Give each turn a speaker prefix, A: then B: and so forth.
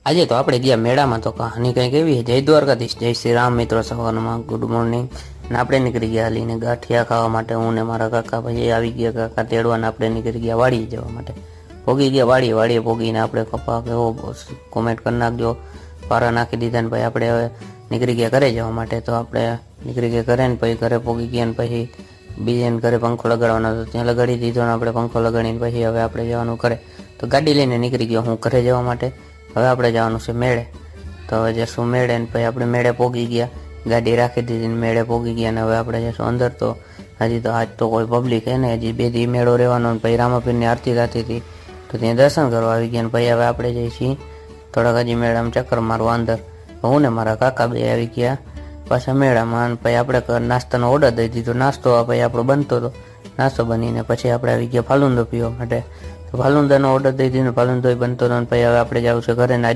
A: આજે તો આપણે ગયા મેળામાં તો કહાની કંઈક એવી જય દ્વારકાધીશ, જય શ્રી રામ મિત્રો, સવારમાં ગુડ મોર્નિંગ. ને આપણે નીકળી ગયા હાલીને ગાંઠિયા ખાવા માટે. હું ને મારા કાકા ભાઈ આવી ગયા, કાકા તેડવાને આપણે નીકળી ગયા વાડીએ જવા માટે. પોગી ગયા વાડીએ પોગીને આપણે કપા કેવો કોમેન્ટ કરી નાખજો, પારા નાખી દીધા ને ભાઈ આપણે હવે નીકળી ગયા ઘરે જવા માટે. તો આપણે નીકળી ગયા ઘરે ને પછી ઘરે પોગી ગયા ને પછી બીજાને ઘરે પંખો લગાડવાનો હતો ત્યાં લગાડી દીધો ને આપણે પંખો લગાડીને પછી હવે આપણે જવાનું ઘરે. તો ગાડી લઈને નીકળી ગયો હું ઘરે જવા માટે. હવે આપણે જવાનું છે મેળે. તો હવે જશું મેળે ને પછી આપણે મેળે પોગી ગયા, ગાડી રાખી દીધી ને મેળે પોગી ગયા ને હવે આપણે જશું અંદર. તો હજી તો આજ તો કોઈ પબ્લિક હે ને, હજી 2 દી મેળો રહેવાનો ને પછી રામાપીરની આરતી થતી હતી તો ત્યાં દર્શન કરવા આવી ગયા ને પછી હવે આપણે જઈએ છીએ થોડાક હજી મેળામાં ચક્કર મારવા અંદર. હું ને મારા કાકા બે આવી ગયા પાછા મેળામાં. પછી આપણે નાસ્તાનો ઓર્ડર દઈ દીધો, નાસ્તો પછી આપણો બનતો હતો. નાસ્તો બનીને પછી આપણે આવી ગયા ફાલુંદો પીવા માટે. તો ફાલુંદાનો ઓર્ડર દઈ દીધો, ફાલુંદો બનતો હતો ને પછી હવે આપણે જવું છે ઘરે ને આજનો